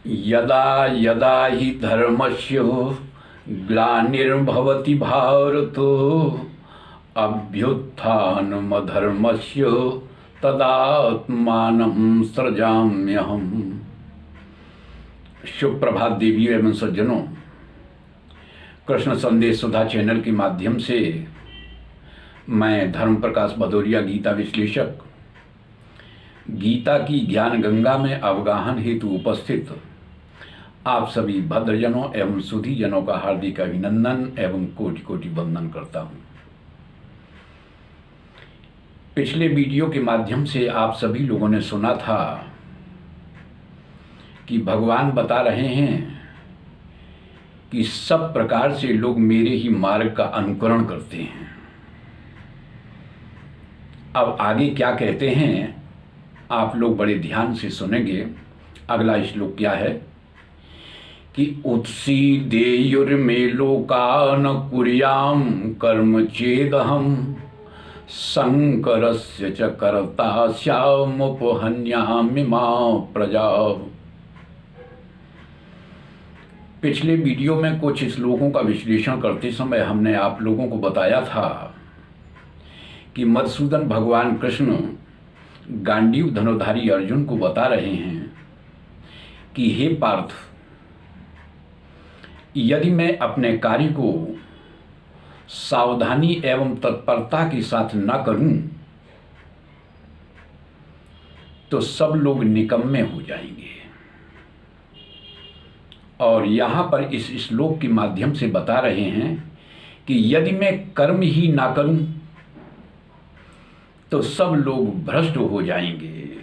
यदा यदा हि धर्मस्य ग्लानिर्भवति भारत अभ्युत्थानमधर्मस्य तदात्मानं सृजाम्यहम्। शुभ प्रभात देवियों एवं सज्जनों, कृष्ण संदेश सुधा चैनल के माध्यम से मैं धर्म प्रकाश भदौरिया गीता विश्लेषक गीता की ज्ञान गंगा में अवगाहन हेतु उपस्थित आप सभी भद्रजनों एवं सुधीजनों का हार्दिक अभिनंदन एवं कोटि कोटि वंदन करता हूँ। पिछले वीडियो के माध्यम से आप सभी लोगों ने सुना था कि भगवान बता रहे हैं कि सब प्रकार से लोग मेरे ही मार्ग का अनुकरण करते हैं। अब आगे क्या कहते हैं आप लोग बड़े ध्यान से सुनेंगे। अगला श्लोक क्या है कि उत्सीदेयुर्मे लोका न कुर्याम कर्म चेदहम शंकरस्य च कर्ता स्यामुपहन्यामि मां प्रजा। पिछले वीडियो में कुछ श्लोकों का विश्लेषण करते समय हमने आप लोगों को बताया था कि मधुसूदन भगवान कृष्ण गांडीव धनुधारी अर्जुन को बता रहे हैं कि हे पार्थ, यदि मैं अपने कार्य को सावधानी एवं तत्परता के साथ न करूं तो सब लोग निकम्मे हो जाएंगे। और यहां पर इस श्लोक के माध्यम से बता रहे हैं कि यदि मैं कर्म ही ना करूं तो सब लोग भ्रष्ट हो जाएंगे,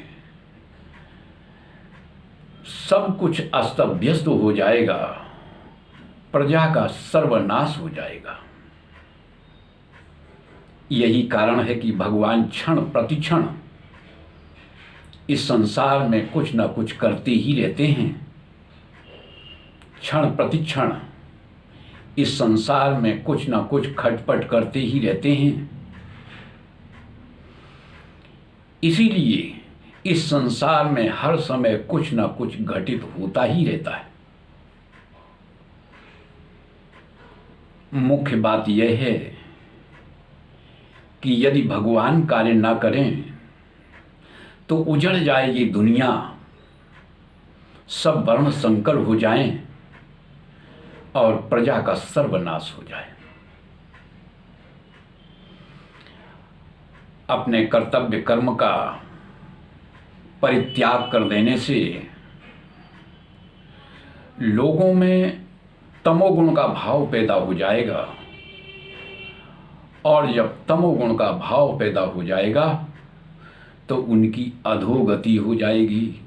सब कुछ अस्त व्यस्त हो जाएगा, प्रजा का सर्वनाश हो जाएगा। यही कारण है कि भगवान क्षण प्रतिक्षण इस संसार में कुछ न कुछ करते ही रहते हैं। क्षण प्रतिक्षण इस संसार में कुछ न कुछ खटपट करते ही रहते हैं। इसीलिए इस संसार में हर समय कुछ न कुछ घटित होता ही रहता है। मुख्य बात यह है कि यदि भगवान कार्य ना करें तो उजड़ जाए ये दुनिया, सब वर्ण संकर हो जाएं और प्रजा का सर्वनाश हो जाए। अपने कर्तव्य कर्म का परित्याग कर देने से लोगों में तमोगुण का भाव पैदा हो जाएगा, और जब तमोगुण का भाव पैदा हो जाएगा तो उनकी अधोगति हो जाएगी।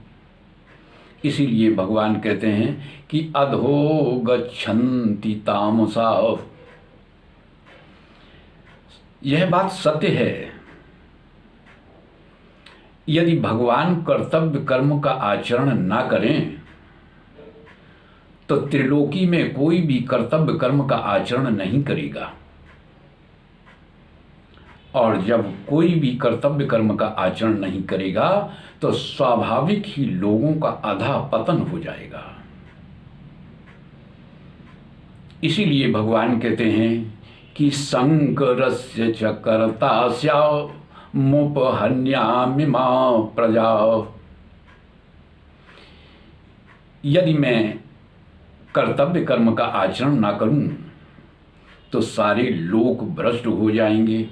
इसीलिए भगवान कहते हैं कि अधो गच्छन्ति तामसा। यह बात सत्य है। यदि भगवान कर्तव्य कर्म का आचरण ना करें तो त्रिलोकी में कोई भी कर्तव्य कर्म का आचरण नहीं करेगा, और जब कोई भी कर्तव्य कर्म का आचरण नहीं करेगा तो स्वाभाविक ही लोगों का अधा पतन हो जाएगा। इसीलिए भगवान कहते हैं कि शंकरस्य च कर्ता स्यामुपहन्यामि मां प्रजा। यदि मैं कर्तव्य कर्म का आचरण ना करूं तो सारे लोग भ्रष्ट हो जाएंगे,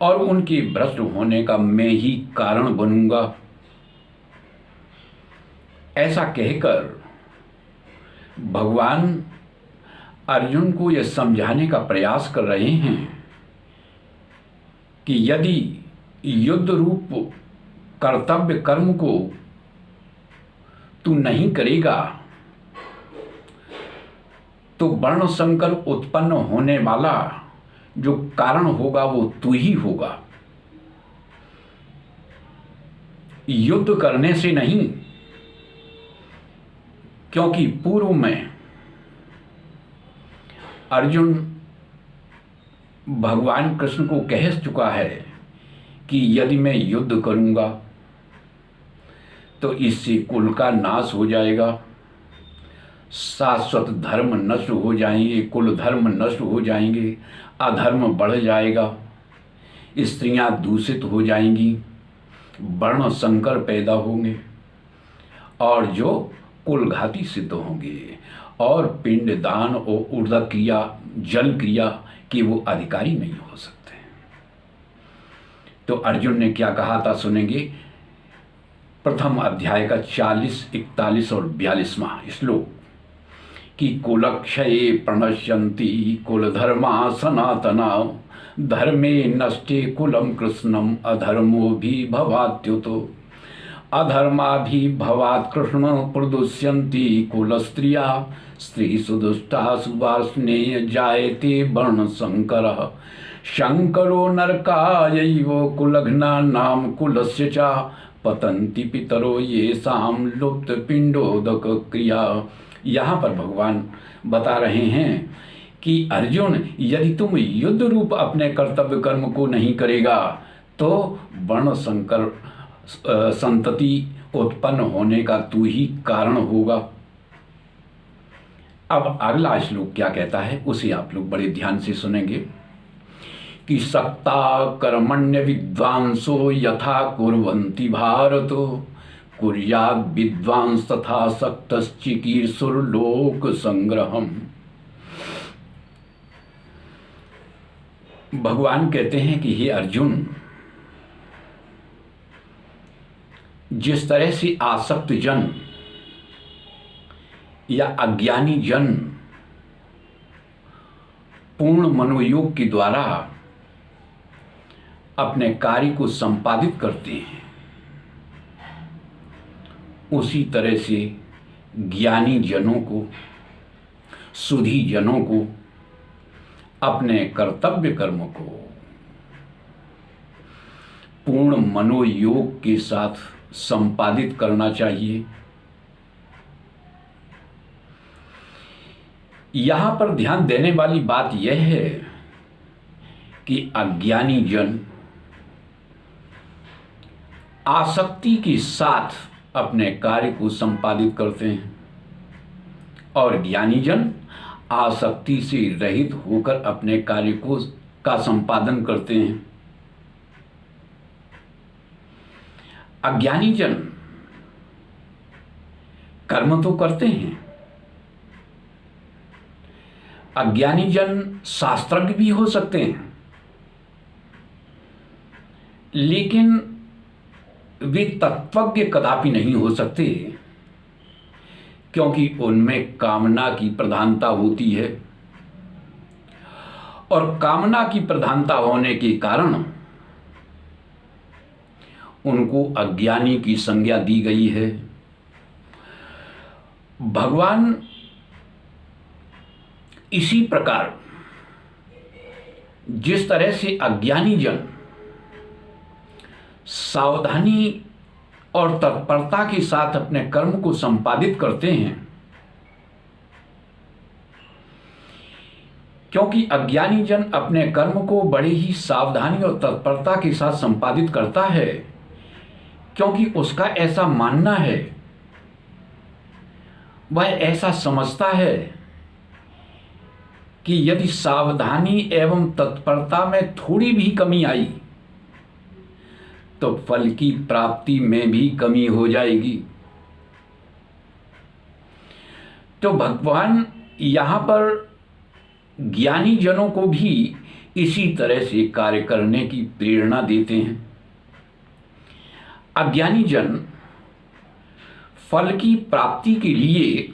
और उनके भ्रष्ट होने का मैं ही कारण बनूंगा। ऐसा कहकर भगवान अर्जुन को यह समझाने का प्रयास कर रहे हैं कि यदि युद्ध रूप कर्तव्य कर्म को तू नहीं करेगा तो वर्ण संकर उत्पन्न होने वाला जो कारण होगा वो तू ही होगा। युद्ध करने से नहीं, क्योंकि पूर्व में अर्जुन भगवान कृष्ण को कह चुका है कि यदि मैं युद्ध करूंगा तो इससे कुल का नाश हो जाएगा, शाश्वत धर्म नष्ट हो जाएंगे, कुल धर्म नष्ट हो जाएंगे, अधर्म बढ़ जाएगा, स्त्रियां दूषित हो जाएंगी, वर्ण संकर पैदा होंगे और जो कुलघाती सिद्ध होंगे और पिंडदान और ऊर्ध्व क्रिया, जल क्रिया के वो अधिकारी नहीं हो सकते। तो अर्जुन ने क्या कहा था सुनेंगे। प्रथम अध्याय का 40, 41 और 42वां श्लोक कि कुलक्षये प्रणश्यन्ति कुलधर्मा सनातना धर्मे नष्टे कुलम कृष्णम अधर्मो भी भवात्युतो अधर्मा भी भवात् कृष्ण प्रदुष्यन्ति कुलस्त्रिया स्त्री सुदुष्टा सुवार्ष्णेय जायते वर्ण संकरः शंकरो नरकायैव कुलघ्ना नाम कुलस्य च पतन्ति पितरो येषां लुप्त पिंडोदक क्रिया। यहाँ पर भगवान बता रहे हैं कि अर्जुन, यदि तुम युद्ध रूप अपने कर्तव्य कर्म को नहीं करेगा तो वर्ण संकर संतति उत्पन्न होने का तू ही कारण होगा। अब अगला श्लोक क्या कहता है उसे आप लोग बड़े ध्यान से सुनेंगे कि सक्ता कर्मण्य विद्वांसो यथा कुर्वन्ति भारत कुर्याद् विद्वांस तथा सक्तश्चिकीर्षुर्लोक संग्रहम। भगवान कहते हैं कि हे अर्जुन, जिस तरह से आसक्त जन या अज्ञानी जन पूर्ण मनोयोग के द्वारा अपने कार्य को संपादित करते हैं, उसी तरह से ज्ञानी जनों को, सुधी जनों को अपने कर्तव्य कर्म को पूर्ण मनोयोग के साथ संपादित करना चाहिए। यहां पर ध्यान देने वाली बात यह है कि अज्ञानी जन आसक्ति के साथ अपने कार्य को संपादित करते हैं और ज्ञानी जन आसक्ति से रहित होकर अपने कार्य का संपादन करते हैं। अज्ञानी जन कर्म तो करते हैं, अज्ञानी जन शास्त्रज्ञ भी हो सकते हैं, लेकिन वे तत्वज्ञ कदापि नहीं हो सकते, क्योंकि उनमें कामना की प्रधानता होती है और कामना की प्रधानता होने के कारण उनको अज्ञानी की संज्ञा दी गई है। भगवान इसी प्रकार जिस तरह से अज्ञानी जन सावधानी और तत्परता के साथ अपने कर्म को संपादित करते हैं, क्योंकि अज्ञानी जन अपने कर्म को बड़े ही सावधानी और तत्परता के साथ संपादित करता है, क्योंकि उसका ऐसा मानना है, वह ऐसा समझता है कि यदि सावधानी एवं तत्परता में थोड़ी भी कमी आई तो फल की प्राप्ति में भी कमी हो जाएगी। तो भगवान यहां पर ज्ञानी जनों को भी इसी तरह से कार्य करने की प्रेरणा देते हैं। अज्ञानी जन फल की प्राप्ति के लिए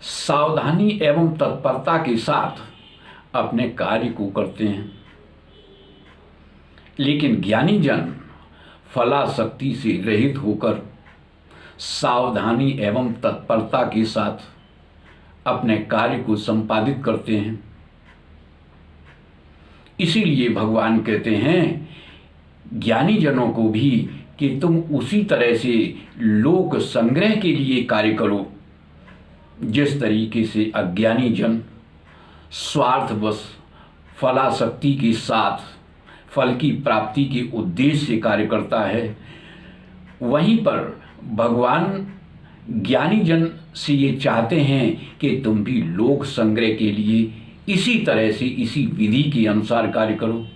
सावधानी एवं तत्परता के साथ अपने कार्य को करते हैं, लेकिन ज्ञानी जन फलासक्ति से रहित होकर सावधानी एवं तत्परता के साथ अपने कार्य को संपादित करते हैं। इसीलिए भगवान कहते हैं ज्ञानी जनों को भी कि तुम उसी तरह से लोक संग्रह के लिए कार्य करो जिस तरीके से अज्ञानी जन स्वार्थवश फलासक्ति के साथ फल की प्राप्ति के उद्देश्य से कार्य करता है। वहीं पर भगवान ज्ञानी जन से ये चाहते हैं कि तुम भी लोक संग्रह के लिए इसी तरह से इसी विधि के अनुसार कार्य करो।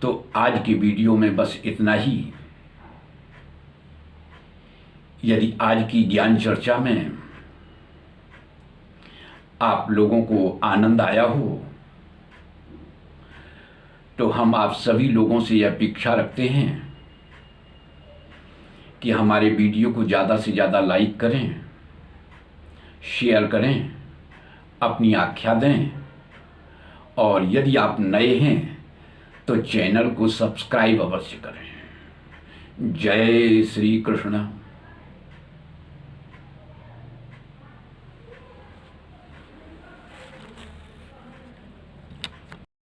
तो आज की वीडियो में बस इतना ही। यदि आज की ज्ञान चर्चा में आप लोगों को आनंद आया हो तो हम आप सभी लोगों से यह अपेक्षा रखते हैं कि हमारे वीडियो को ज़्यादा से ज़्यादा लाइक करें, शेयर करें, अपनी आख्या दें और यदि आप नए हैं तो चैनल को सब्सक्राइब अवश्य करें। जय श्री कृष्ण।